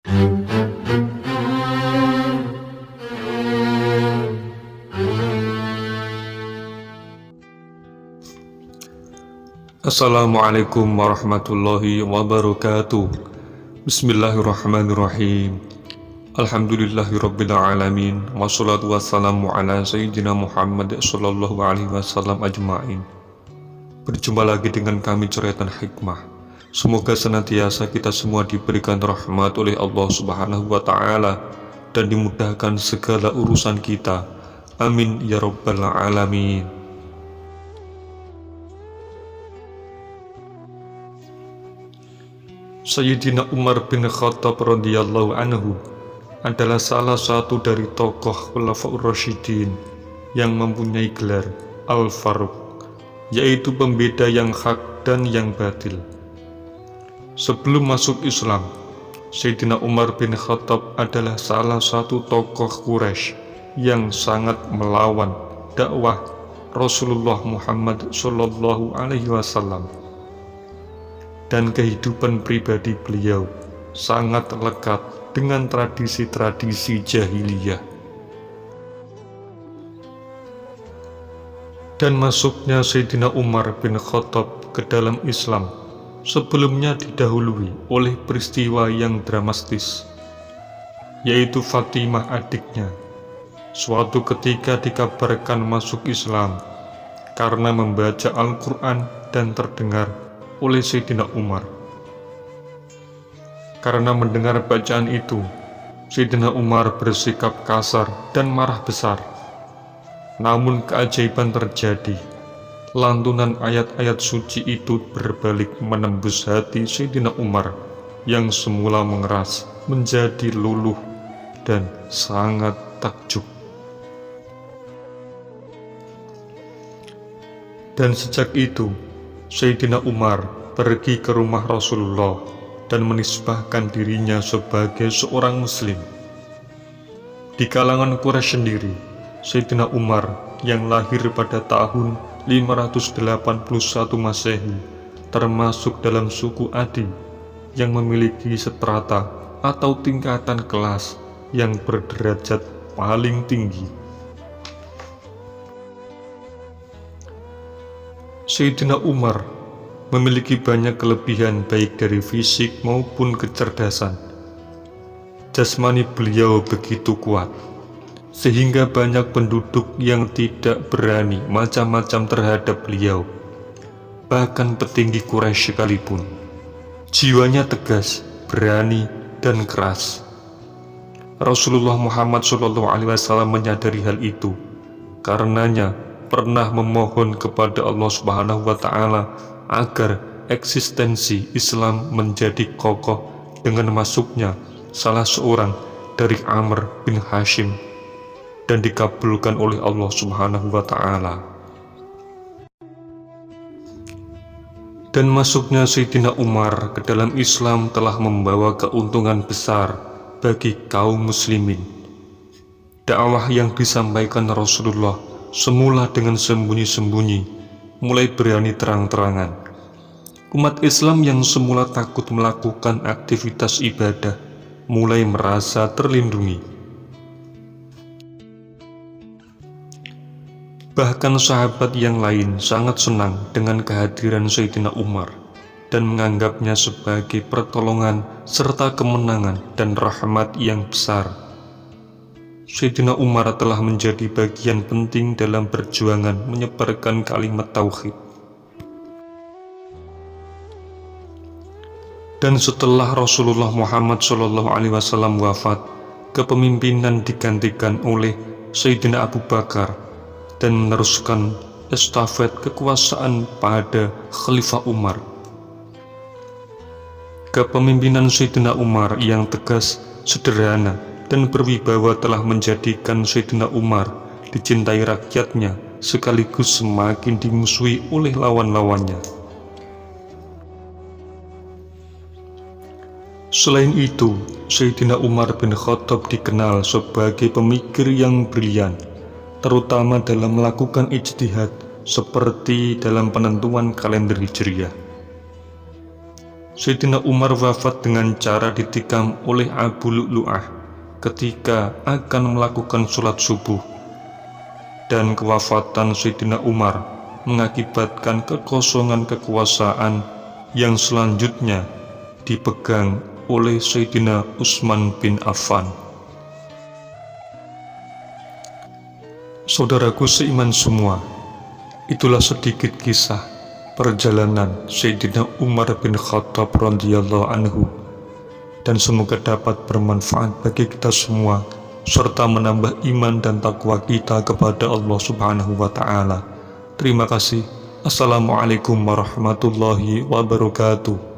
Assalamualaikum warahmatullahi wabarakatuh. Bismillahirrahmanirrahim. Alhamdulillahirabbil alamin. Wassalatu wassalamu ala sayyidina Muhammad sallallahu alaihi wasallam ajmain. Berjumpa lagi dengan kami Coretan Hikmah. Semoga senantiasa kita semua diberikan rahmat oleh Allah Subhanahu wa taala dan dimudahkan segala urusan kita. Amin ya rabbal alamin. Sayyidina Umar bin Khattab radhiyallahu anhu adalah salah satu dari tokoh Khulafaur Rasyidin yang mempunyai gelar Al-Faruq, yaitu pembeda yang hak dan yang batil. Sebelum masuk Islam, Sayyidina Umar bin Khattab adalah salah satu tokoh Quraisy yang sangat melawan dakwah Rasulullah Muhammad sallallahu alaihi wasallam. Dan kehidupan pribadi beliau sangat lekat dengan tradisi-tradisi jahiliyah. Dan masuknya Sayyidina Umar bin Khattab ke dalam Islam sebelumnya didahului oleh peristiwa yang dramatis, yaitu Fatimah adiknya suatu ketika dikabarkan masuk Islam karena membaca Al-Quran dan terdengar oleh Sayyidina Umar. Karena mendengar bacaan itu, Sayyidina Umar bersikap kasar dan marah besar. Namun keajaiban terjadi. Lantunan ayat-ayat suci itu berbalik menembus hati Sayyidina Umar yang semula mengeras menjadi luluh dan sangat takjub. Dan sejak itu Sayyidina Umar pergi ke rumah Rasulullah dan menisbahkan dirinya sebagai seorang muslim. Di kalangan Quraisy sendiri, Sayyidina Umar yang lahir pada tahun 581 Masehi termasuk dalam suku Adi yang memiliki strata atau tingkatan kelas yang berderajat paling tinggi. Sayyidina Umar memiliki banyak kelebihan baik dari fisik maupun kecerdasan. Jasmani beliau begitu kuat, sehingga banyak penduduk yang tidak berani macam-macam terhadap beliau. Bahkan petinggi Quraisy sekalipun. Jiwanya tegas, berani, dan keras. Rasulullah Muhammad SAW menyadari hal itu. Karenanya pernah memohon kepada Allah Subhanahu wa taala agar eksistensi Islam menjadi kokoh dengan masuknya salah seorang dari Amr bin Hashim, dan dikabulkan oleh Allah Subhanahu wa taala. Dan masuknya Sayyidina Umar ke dalam Islam telah membawa keuntungan besar bagi kaum muslimin. Dakwah yang disampaikan Rasulullah semula dengan sembunyi-sembunyi, mulai berani terang-terangan. Umat Islam yang semula takut melakukan aktivitas ibadah, mulai merasa terlindungi. Bahkan sahabat yang lain sangat senang dengan kehadiran Sayyidina Umar dan menganggapnya sebagai pertolongan serta kemenangan dan rahmat yang besar. Sayyidina Umar telah menjadi bagian penting dalam perjuangan menyebarkan kalimat tauhid. Dan setelah Rasulullah Muhammad SAW wafat, kepemimpinan digantikan oleh Sayyidina Abu Bakar dan meneruskan estafet kekuasaan pada Khalifah Umar. Kepemimpinan Sayyidina Umar yang tegas, sederhana, dan berwibawa telah menjadikan Sayyidina Umar dicintai rakyatnya sekaligus semakin dimusuhi oleh lawan-lawannya. Selain itu, Sayyidina Umar bin Khattab dikenal sebagai pemikir yang brilian, terutama dalam melakukan ijtihad seperti dalam penentuan kalender Hijriah. Sayyidina Umar wafat dengan cara ditikam oleh Abu Lu'lu'ah ketika akan melakukan sholat subuh. Dan kewafatan Sayyidina Umar mengakibatkan kekosongan kekuasaan yang selanjutnya dipegang oleh Sayyidina Utsman bin Affan. Saudaraku seiman semua, itulah sedikit kisah perjalanan Sayyidina Umar bin Khattab radhiyallahu anhu, dan semoga dapat bermanfaat bagi kita semua serta menambah iman dan takwa kita kepada Allah Subhanahu wa Ta'ala. Terima kasih. Assalamualaikum warahmatullahi wabarakatuh.